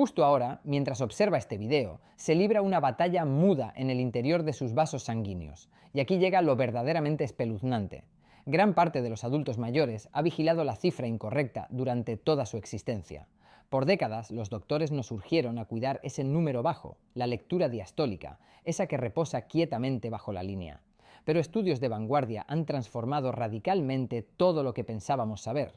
Justo ahora, mientras observa este video, se libra una batalla muda en el interior de sus vasos sanguíneos. Y aquí llega lo verdaderamente espeluznante. Gran parte de los adultos mayores ha vigilado la cifra incorrecta durante toda su existencia. Por décadas, los doctores nos urgieron a cuidar ese número bajo, la lectura diastólica, esa que reposa quietamente bajo la línea. Pero estudios de vanguardia han transformado radicalmente todo lo que pensábamos saber.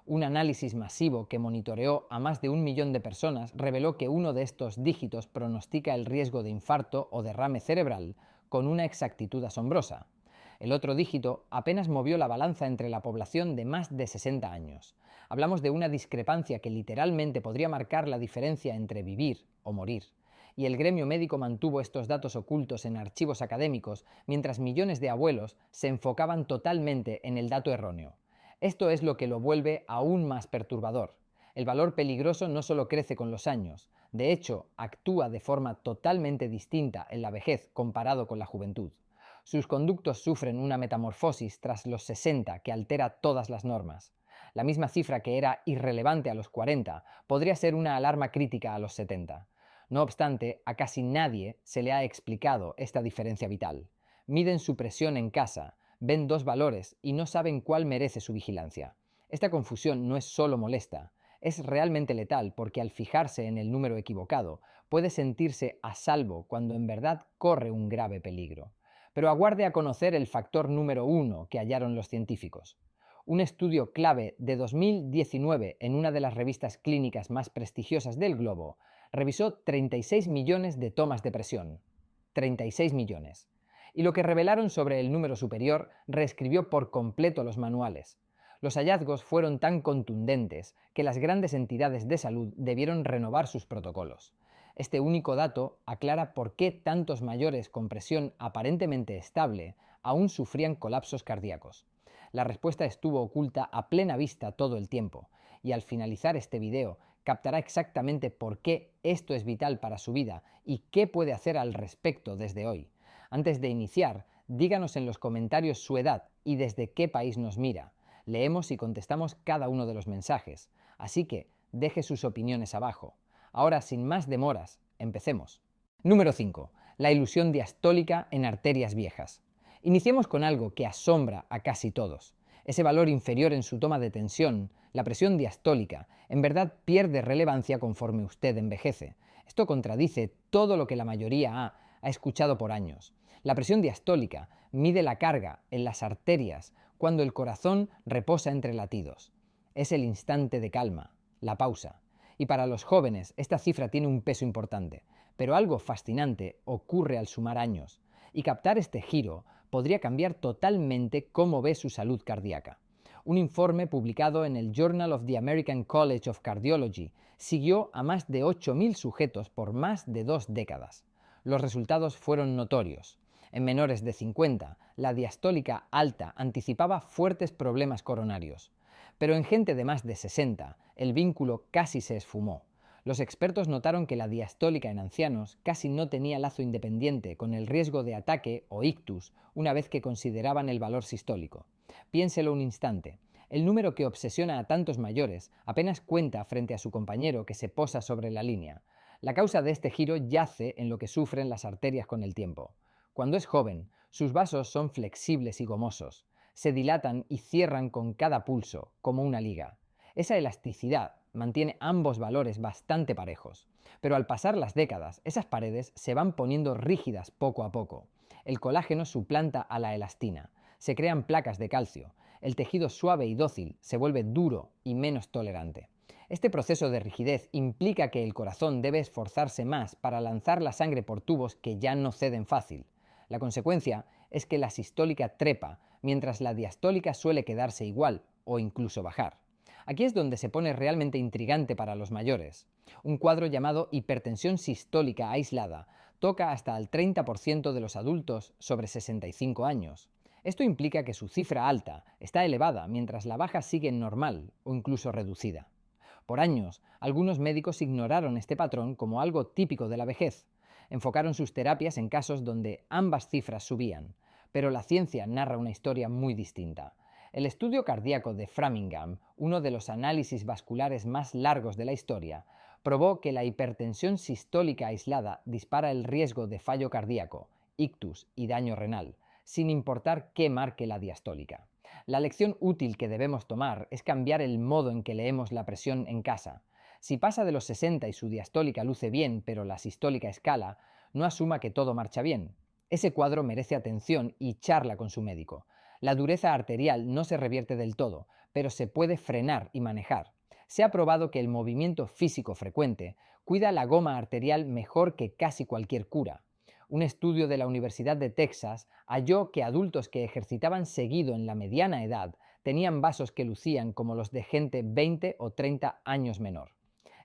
Un análisis masivo que monitoreó a más de 1 millón de personas reveló que uno de estos dígitos pronostica el riesgo de infarto o derrame cerebral con una exactitud asombrosa. El otro dígito apenas movió la balanza entre la población de más de 60 años. Hablamos de una discrepancia que literalmente podría marcar la diferencia entre vivir o morir. Y el gremio médico mantuvo estos datos ocultos en archivos académicos mientras millones de abuelos se enfocaban totalmente en el dato erróneo. Esto es lo que lo vuelve aún más perturbador. El valor peligroso no solo crece con los años, de hecho, actúa de forma totalmente distinta en la vejez comparado con la juventud. Sus conductos sufren una metamorfosis tras los 60 que altera todas las normas. La misma cifra que era irrelevante a los 40 podría ser una alarma crítica a los 70. No obstante, a casi nadie se le ha explicado esta diferencia vital. Miden su presión en casa, ven dos valores y no saben cuál merece su vigilancia. Esta confusión no es solo molesta, es realmente letal porque al fijarse en el número equivocado, puede sentirse a salvo cuando en verdad corre un grave peligro. Pero aguarde a conocer el factor número 1 que hallaron los científicos. Un estudio clave de 2019 en una de las revistas clínicas más prestigiosas del globo revisó 36 millones de tomas de presión. 36 millones. Y lo que revelaron sobre el número superior reescribió por completo los manuales. Los hallazgos fueron tan contundentes que las grandes entidades de salud debieron renovar sus protocolos. Este único dato aclara por qué tantos mayores con presión aparentemente estable aún sufrían colapsos cardíacos. La respuesta estuvo oculta a plena vista todo el tiempo, y al finalizar este video captará exactamente por qué esto es vital para su vida y qué puede hacer al respecto desde hoy. Antes de iniciar, díganos en los comentarios su edad y desde qué país nos mira. Leemos y contestamos cada uno de los mensajes, así que deje sus opiniones abajo. Ahora, sin más demoras, empecemos. Número 5. La ilusión diastólica en arterias viejas. Iniciemos con algo que asombra a casi todos. Ese valor inferior en su toma de tensión, la presión diastólica, en verdad pierde relevancia conforme usted envejece. Esto contradice todo lo que la mayoría ha escuchado por años. La presión diastólica mide la carga en las arterias cuando el corazón reposa entre latidos. Es el instante de calma, la pausa. Y para los jóvenes esta cifra tiene un peso importante, pero algo fascinante ocurre al sumar años, y captar este giro podría cambiar totalmente cómo ve su salud cardíaca. Un informe publicado en el Journal of the American College of Cardiology siguió a más de 8.000 sujetos por más de 2 décadas. Los resultados fueron notorios. En menores de 50, la diastólica alta anticipaba fuertes problemas coronarios. Pero en gente de más de 60, el vínculo casi se esfumó. Los expertos notaron que la diastólica en ancianos casi no tenía lazo independiente con el riesgo de ataque o ictus una vez que consideraban el valor sistólico. Piénselo un instante. El número que obsesiona a tantos mayores apenas cuenta frente a su compañero que se posa sobre la línea. La causa de este giro yace en lo que sufren las arterias con el tiempo. Cuando es joven, sus vasos son flexibles y gomosos. Se dilatan y cierran con cada pulso, como una liga. Esa elasticidad mantiene ambos valores bastante parejos. Pero al pasar las décadas, esas paredes se van poniendo rígidas poco a poco. El colágeno suplanta a la elastina. Se crean placas de calcio. El tejido suave y dócil se vuelve duro y menos tolerante. Este proceso de rigidez implica que el corazón debe esforzarse más para lanzar la sangre por tubos que ya no ceden fácil. La consecuencia es que la sistólica trepa, mientras la diastólica suele quedarse igual o incluso bajar. Aquí es donde se pone realmente intrigante para los mayores. Un cuadro llamado hipertensión sistólica aislada toca hasta el 30% de los adultos sobre 65 años. Esto implica que su cifra alta está elevada mientras la baja sigue normal o incluso reducida. Por años, algunos médicos ignoraron este patrón como algo típico de la vejez. Enfocaron sus terapias en casos donde ambas cifras subían, pero la ciencia narra una historia muy distinta. El estudio cardíaco de Framingham, uno de los análisis vasculares más largos de la historia, Probó que la hipertensión sistólica aislada dispara el riesgo de fallo cardíaco, ictus y daño renal, sin importar qué marque la diastólica. La lección útil que debemos tomar es cambiar el modo en que leemos la presión en casa. Si pasa de los 60 y su diastólica luce bien, pero la sistólica escala, no asuma que todo marcha bien. Ese cuadro merece atención y charla con su médico. La dureza arterial no se revierte del todo, pero se puede frenar y manejar. Se ha probado que el movimiento físico frecuente cuida la goma arterial mejor que casi cualquier cura. Un estudio de la Universidad de Texas halló que adultos que ejercitaban seguido en la mediana edad tenían vasos que lucían como los de gente 20 o 30 años menor.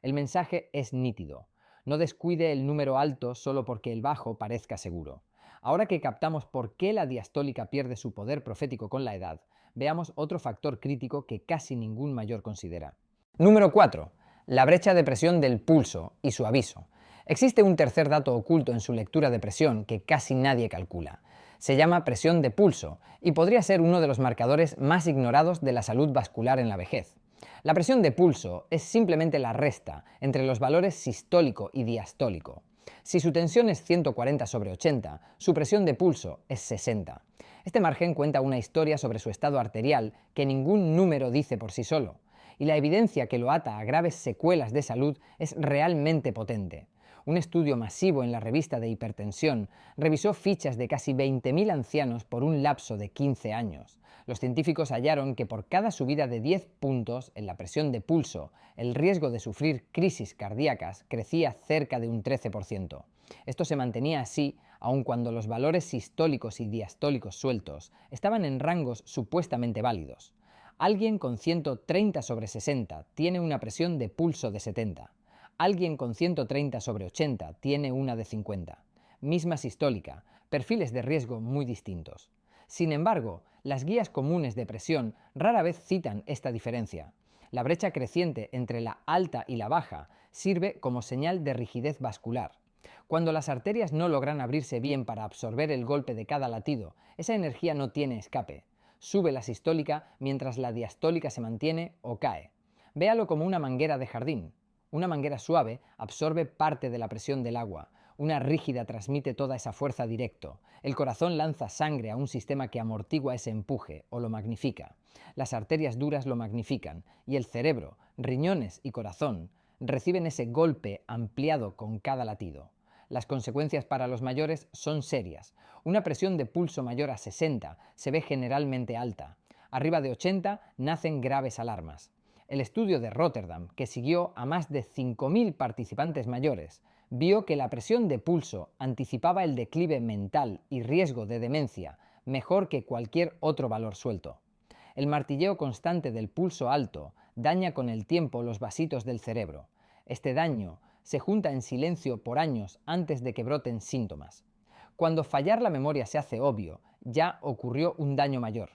El mensaje es nítido. No descuide el número alto solo porque el bajo parezca seguro. Ahora que captamos por qué la diastólica pierde su poder profético con la edad, veamos otro factor crítico que casi ningún mayor considera. Número 4. La brecha de presión del pulso y su aviso. Existe un tercer dato oculto en su lectura de presión que casi nadie calcula. Se llama presión de pulso y podría ser uno de los marcadores más ignorados de la salud vascular en la vejez. La presión de pulso es simplemente la resta entre los valores sistólico y diastólico. Si su tensión es 140/80, su presión de pulso es 60. Este margen cuenta una historia sobre su estado arterial que ningún número dice por sí solo, y la evidencia que lo ata a graves secuelas de salud es realmente potente. Un estudio masivo en la revista de hipertensión revisó fichas de casi 20.000 ancianos por un lapso de 15 años. Los científicos hallaron que por cada subida de 10 puntos en la presión de pulso, el riesgo de sufrir crisis cardíacas crecía cerca de un 13%. Esto se mantenía así aun cuando los valores sistólicos y diastólicos sueltos estaban en rangos supuestamente válidos. Alguien con 130/60 tiene una presión de pulso de 70. Alguien con 130/80 tiene una de 50. Misma sistólica, perfiles de riesgo muy distintos. Sin embargo, las guías comunes de presión rara vez citan esta diferencia. La brecha creciente entre la alta y la baja sirve como señal de rigidez vascular. Cuando las arterias no logran abrirse bien para absorber el golpe de cada latido, esa energía no tiene escape. Sube la sistólica mientras la diastólica se mantiene o cae. Véalo como una manguera de jardín. Una manguera suave absorbe parte de la presión del agua. Una rígida transmite toda esa fuerza directo. El corazón lanza sangre a un sistema que amortigua ese empuje o lo magnifica. Las arterias duras lo magnifican y el cerebro, riñones y corazón reciben ese golpe ampliado con cada latido. Las consecuencias para los mayores son serias. Una presión de pulso mayor a 60 se ve generalmente alta. Arriba de 80 nacen graves alarmas. El estudio de Rotterdam, que siguió a más de 5.000 participantes mayores, vio que la presión de pulso anticipaba el declive mental y riesgo de demencia mejor que cualquier otro valor suelto. El martilleo constante del pulso alto daña con el tiempo los vasitos del cerebro. Este daño se junta en silencio por años antes de que broten síntomas. Cuando fallar la memoria se hace obvio, ya ocurrió un daño mayor.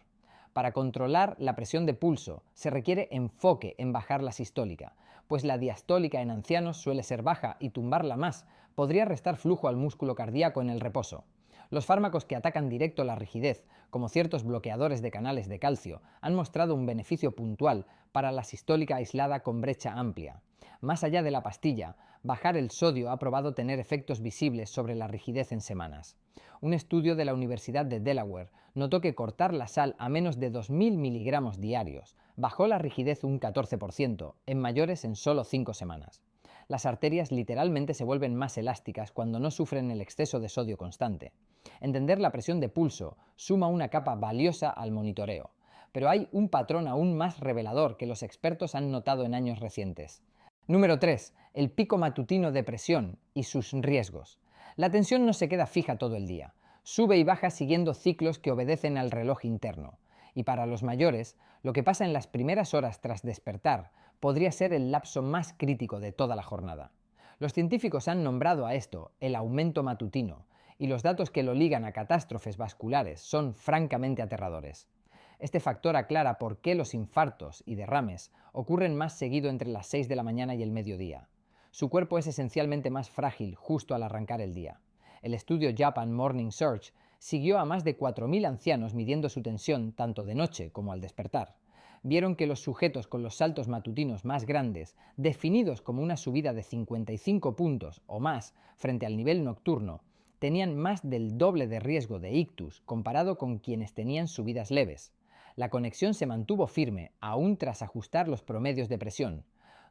Para controlar la presión de pulso se requiere enfoque en bajar la sistólica, pues la diastólica en ancianos suele ser baja y tumbarla más podría restar flujo al músculo cardíaco en el reposo. Los fármacos que atacan directo la rigidez, como ciertos bloqueadores de canales de calcio, han mostrado un beneficio puntual para la sistólica aislada con brecha amplia. Más allá de la pastilla, bajar el sodio ha probado tener efectos visibles sobre la rigidez en semanas. Un estudio de la Universidad de Delaware notó que cortar la sal a menos de 2.000 miligramos diarios bajó la rigidez un 14%, en mayores en solo 5 semanas. Las arterias literalmente se vuelven más elásticas cuando no sufren el exceso de sodio constante. Entender la presión de pulso suma una capa valiosa al monitoreo. Pero hay un patrón aún más revelador que los expertos han notado en años recientes. Número 3. El pico matutino de presión y sus riesgos. La tensión no se queda fija todo el día. Sube y baja siguiendo ciclos que obedecen al reloj interno. Y para los mayores, lo que pasa en las primeras horas tras despertar podría ser el lapso más crítico de toda la jornada. Los científicos han nombrado a esto el aumento matutino, y los datos que lo ligan a catástrofes vasculares son francamente aterradores. Este factor aclara por qué los infartos y derrames ocurren más seguido entre las 6 de la mañana y el mediodía. Su cuerpo es esencialmente más frágil justo al arrancar el día. El estudio Japan Morning Search siguió a más de 4.000 ancianos midiendo su tensión tanto de noche como al despertar. vieron que los sujetos con los saltos matutinos más grandes, definidos como una subida de 55 puntos o más frente al nivel nocturno, tenían más del doble de riesgo de ictus comparado con quienes tenían subidas leves. La conexión se mantuvo firme, aún tras ajustar los promedios de presión.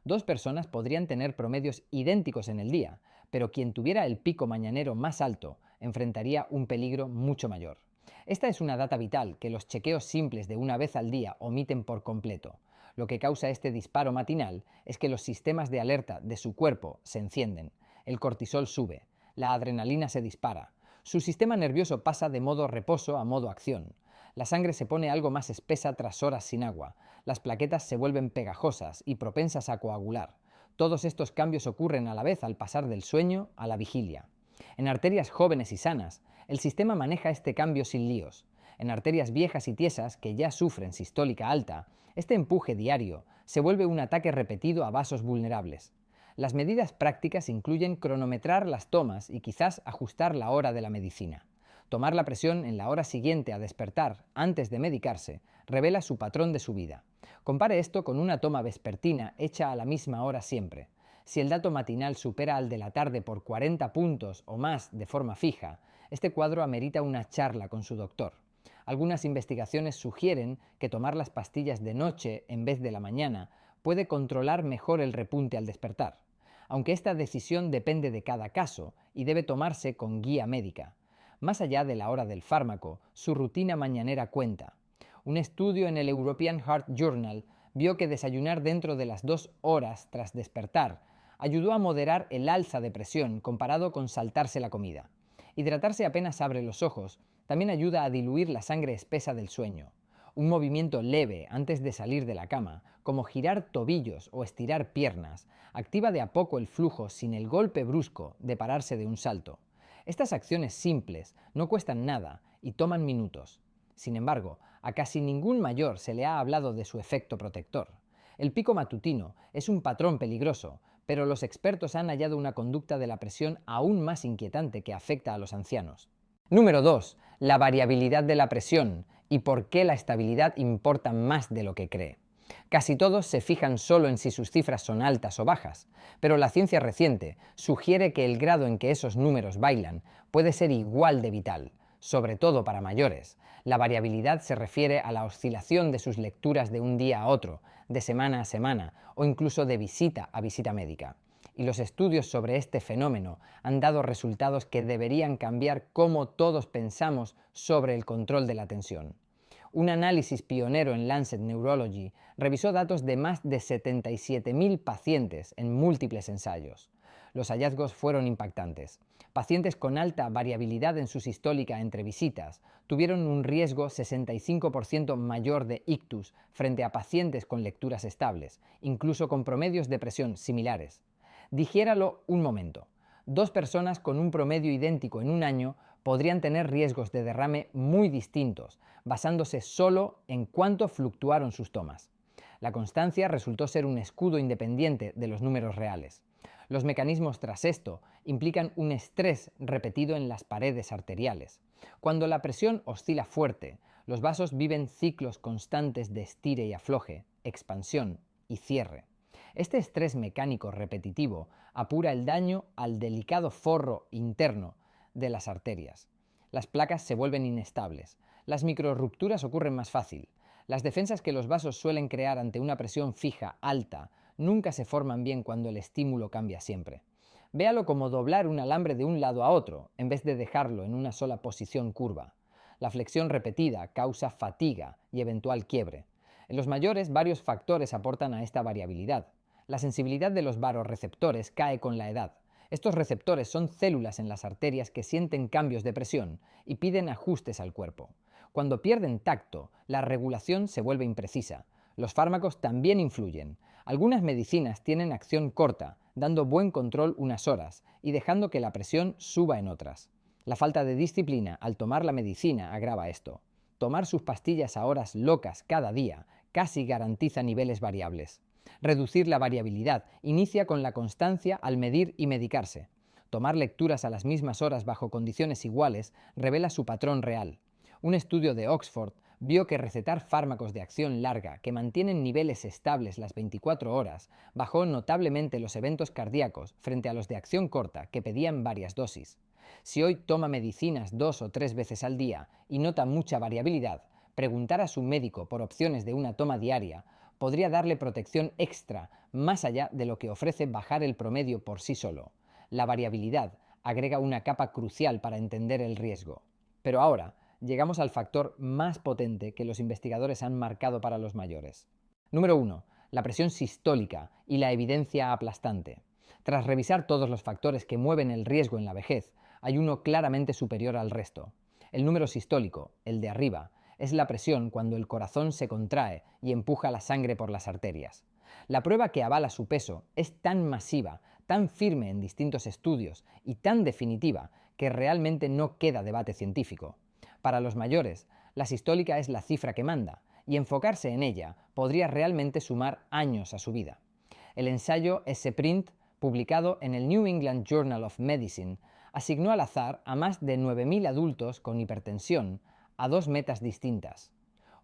Dos personas podrían tener promedios idénticos en el día, pero quien tuviera el pico mañanero más alto enfrentaría un peligro mucho mayor. Esta es una data vital que los chequeos simples de una vez al día omiten por completo. Lo que causa este disparo matinal es que los sistemas de alerta de su cuerpo se encienden, el cortisol sube, la adrenalina se dispara, su sistema nervioso pasa de modo reposo a modo acción. La sangre se pone algo más espesa tras horas sin agua, las plaquetas se vuelven pegajosas y propensas a coagular. Todos estos cambios ocurren a la vez al pasar del sueño a la vigilia. En arterias jóvenes y sanas, el sistema maneja este cambio sin líos. En arterias viejas y tiesas, que ya sufren sistólica alta, este empuje diario se vuelve un ataque repetido a vasos vulnerables. Las medidas prácticas incluyen cronometrar las tomas y quizás ajustar la hora de la medicina. Tomar la presión en la hora siguiente a despertar antes de medicarse revela su patrón de subida. Compare esto con una toma vespertina hecha a la misma hora siempre. Si el dato matinal supera al de la tarde por 40 puntos o más de forma fija, este cuadro amerita una charla con su doctor. Algunas investigaciones sugieren que tomar las pastillas de noche en vez de la mañana puede controlar mejor el repunte al despertar, aunque esta decisión depende de cada caso y debe tomarse con guía médica. Más allá de la hora del fármaco, su rutina mañanera cuenta. Un estudio en el European Heart Journal vio que desayunar dentro de las 2 horas tras despertar ayudó a moderar el alza de presión comparado con saltarse la comida. Hidratarse apenas abre los ojos también ayuda a diluir la sangre espesa del sueño. Un movimiento leve antes de salir de la cama, como girar tobillos o estirar piernas, activa de a poco el flujo sin el golpe brusco de pararse de un salto. Estas acciones simples no cuestan nada y toman minutos. Sin embargo, a casi ningún mayor se le ha hablado de su efecto protector. El pico matutino es un patrón peligroso, pero los expertos han hallado una conducta de la presión aún más inquietante que afecta a los ancianos. Número 2. La variabilidad de la presión y por qué la estabilidad importa más de lo que cree. Casi todos se fijan solo en si sus cifras son altas o bajas, pero la ciencia reciente sugiere que el grado en que esos números bailan puede ser igual de vital, sobre todo para mayores. La variabilidad se refiere a la oscilación de sus lecturas de un día a otro, de semana a semana o incluso de visita a visita médica. Y los estudios sobre este fenómeno han dado resultados que deberían cambiar cómo todos pensamos sobre el control de la tensión. Un análisis pionero en Lancet Neurology revisó datos de más de 77.000 pacientes en múltiples ensayos. Los hallazgos fueron impactantes. Pacientes con alta variabilidad en su sistólica entre visitas tuvieron un riesgo 65% mayor de ictus frente a pacientes con lecturas estables, incluso con promedios de presión similares. Digiéralo un momento. Dos personas con un promedio idéntico en un año podrían tener riesgos de derrame muy distintos, basándose solo en cuánto fluctuaron sus tomas. La constancia resultó ser un escudo independiente de los números reales. Los mecanismos tras esto implican un estrés repetido en las paredes arteriales. Cuando la presión oscila fuerte, los vasos viven ciclos constantes de estire y afloje, expansión y cierre. Este estrés mecánico repetitivo apura el daño al delicado forro interno de las arterias. Las placas se vuelven inestables. Las microrrupturas ocurren más fácil. Las defensas que los vasos suelen crear ante una presión fija alta nunca se forman bien cuando el estímulo cambia siempre. Véalo como doblar un alambre de un lado a otro, en vez de dejarlo en una sola posición curva. La flexión repetida causa fatiga y eventual quiebre. En los mayores, varios factores aportan a esta variabilidad. La sensibilidad de los varorreceptores cae con la edad. Estos receptores son células en las arterias que sienten cambios de presión y piden ajustes al cuerpo. Cuando pierden tacto, la regulación se vuelve imprecisa. Los fármacos también influyen. Algunas medicinas tienen acción corta, dando buen control unas horas y dejando que la presión suba en otras. La falta de disciplina al tomar la medicina agrava esto. Tomar sus pastillas a horas locas cada día casi garantiza niveles variables. Reducir la variabilidad inicia con la constancia al medir y medicarse. Tomar lecturas a las mismas horas bajo condiciones iguales revela su patrón real. Un estudio de Oxford vio que recetar fármacos de acción larga que mantienen niveles estables las 24 horas bajó notablemente los eventos cardíacos frente a los de acción corta que pedían varias dosis. Si hoy toma medicinas 2 o 3 veces al día y nota mucha variabilidad, preguntar a su médico por opciones de una toma diaria podría darle protección extra más allá de lo que ofrece bajar el promedio por sí solo. La variabilidad agrega una capa crucial para entender el riesgo. Pero ahora, llegamos al factor más potente que los investigadores han marcado para los mayores. Número 1. La presión sistólica y la evidencia aplastante. Tras revisar todos los factores que mueven el riesgo en la vejez, hay uno claramente superior al resto. El número sistólico, el de arriba, es la presión cuando el corazón se contrae y empuja la sangre por las arterias. La prueba que avala su peso es tan masiva, tan firme en distintos estudios y tan definitiva que realmente no queda debate científico. Para los mayores, la sistólica es la cifra que manda, y enfocarse en ella podría realmente sumar años a su vida. El ensayo S-Print, publicado en el New England Journal of Medicine, asignó al azar a más de 9.000 adultos con hipertensión a dos metas distintas.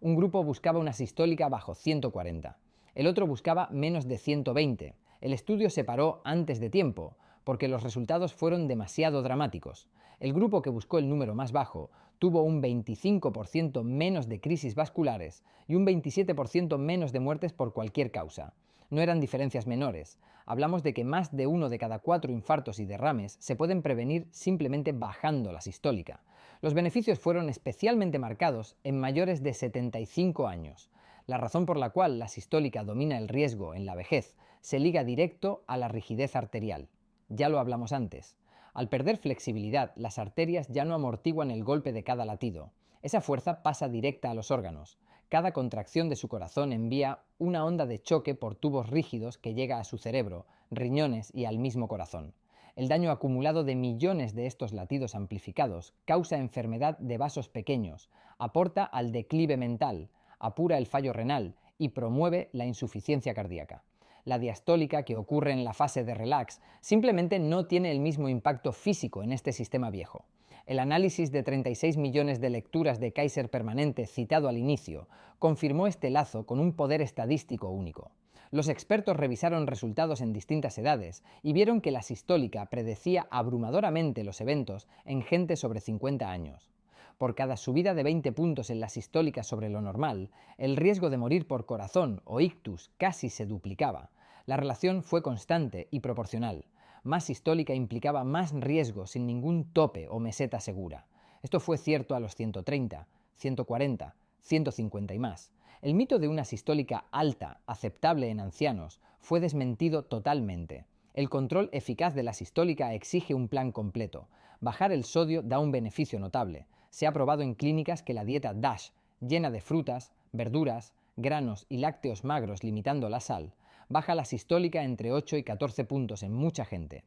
Un grupo buscaba una sistólica bajo 140, el otro buscaba menos de 120. El estudio se paró antes de tiempo, porque los resultados fueron demasiado dramáticos. El grupo que buscó el número más bajo tuvo un 25% menos de crisis vasculares y un 27% menos de muertes por cualquier causa. No eran diferencias menores. Hablamos de que más de 1 de cada 4 infartos y derrames se pueden prevenir simplemente bajando la sistólica. Los beneficios fueron especialmente marcados en mayores de 75 años. La razón por la cual la sistólica domina el riesgo en la vejez se liga directo a la rigidez arterial. Ya lo hablamos antes. Al perder flexibilidad, las arterias ya no amortiguan el golpe de cada latido. Esa fuerza pasa directa a los órganos. Cada contracción de su corazón envía una onda de choque por tubos rígidos que llega a su cerebro, riñones y al mismo corazón. El daño acumulado de millones de estos latidos amplificados causa enfermedad de vasos pequeños, aporta al declive mental, apura el fallo renal y promueve la insuficiencia cardíaca. La diastólica, que ocurre en la fase de relax, simplemente no tiene el mismo impacto físico en este sistema viejo. El análisis de 36 millones de lecturas de Kaiser permanente citado al inicio confirmó este lazo con un poder estadístico único. Los expertos revisaron resultados en distintas edades y vieron que la sistólica predecía abrumadoramente los eventos en gente sobre 50 años. Por cada subida de 20 puntos en la sistólica sobre lo normal, el riesgo de morir por corazón o ictus casi se duplicaba. La relación fue constante y proporcional. Más sistólica implicaba más riesgo sin ningún tope o meseta segura. Esto fue cierto a los 130, 140, 150 y más. El mito de una sistólica alta, aceptable en ancianos, fue desmentido totalmente. El control eficaz de la sistólica exige un plan completo. Bajar el sodio da un beneficio notable. Se ha probado en clínicas que la dieta DASH, llena de frutas, verduras, granos y lácteos magros limitando la sal, baja la sistólica entre 8 y 14 puntos en mucha gente.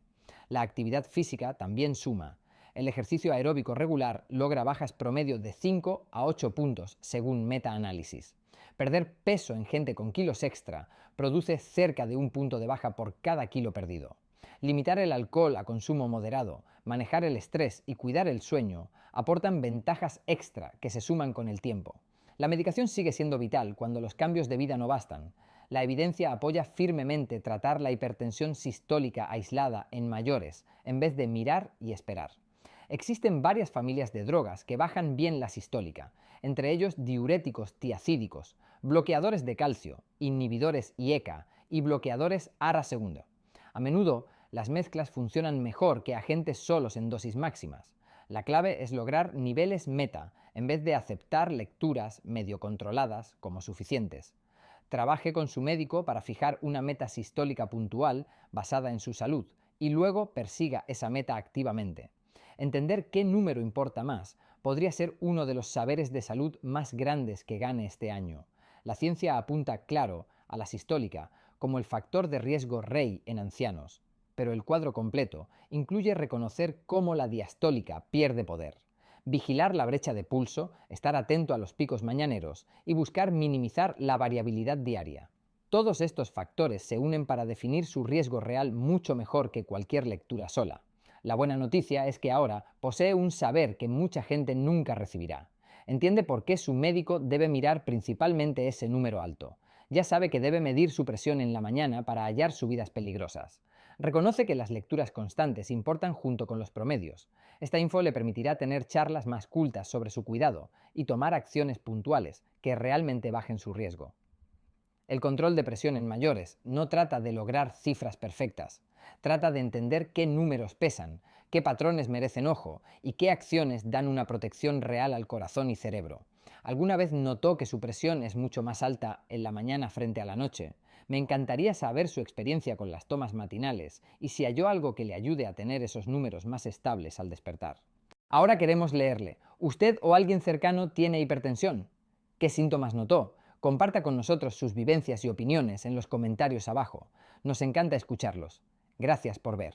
La actividad física también suma. El ejercicio aeróbico regular logra bajas promedio de 5 a 8 puntos, según metaanálisis. Perder peso en gente con kilos extra produce cerca de un punto de baja por cada kilo perdido. Limitar el alcohol a consumo moderado, manejar el estrés y cuidar el sueño aportan ventajas extra que se suman con el tiempo. La medicación sigue siendo vital cuando los cambios de vida no bastan. La evidencia apoya firmemente tratar la hipertensión sistólica aislada en mayores, en vez de mirar y esperar. Existen varias familias de drogas que bajan bien la sistólica, entre ellos diuréticos tiacídicos, bloqueadores de calcio, inhibidores IECA y bloqueadores ARA2. A menudo, las mezclas funcionan mejor que agentes solos en dosis máximas. La clave es lograr niveles meta, en vez de aceptar lecturas medio controladas como suficientes. Trabaje con su médico para fijar una meta sistólica puntual basada en su salud y luego persiga esa meta activamente. Entender qué número importa más podría ser uno de los saberes de salud más grandes que gane este año. La ciencia apunta claro a la sistólica como el factor de riesgo rey en ancianos, pero el cuadro completo incluye reconocer cómo la diastólica pierde poder, vigilar la brecha de pulso, estar atento a los picos mañaneros y buscar minimizar la variabilidad diaria. Todos estos factores se unen para definir su riesgo real mucho mejor que cualquier lectura sola. La buena noticia es que ahora posee un saber que mucha gente nunca recibirá. Entiende por qué su médico debe mirar principalmente ese número alto. Ya sabe que debe medir su presión en la mañana para hallar subidas peligrosas. Reconoce que las lecturas constantes importan junto con los promedios. Esta info le permitirá tener charlas más cultas sobre su cuidado y tomar acciones puntuales que realmente bajen su riesgo. El control de presión en mayores no trata de lograr cifras perfectas, trata de entender qué números pesan, qué patrones merecen ojo y qué acciones dan una protección real al corazón y cerebro. ¿Alguna vez notó que su presión es mucho más alta en la mañana frente a la noche? Me encantaría saber su experiencia con las tomas matinales y si halló algo que le ayude a tener esos números más estables al despertar. Ahora queremos leerle. ¿Usted o alguien cercano tiene hipertensión? ¿Qué síntomas notó? Comparta con nosotros sus vivencias y opiniones en los comentarios abajo. Nos encanta escucharlos. Gracias por ver.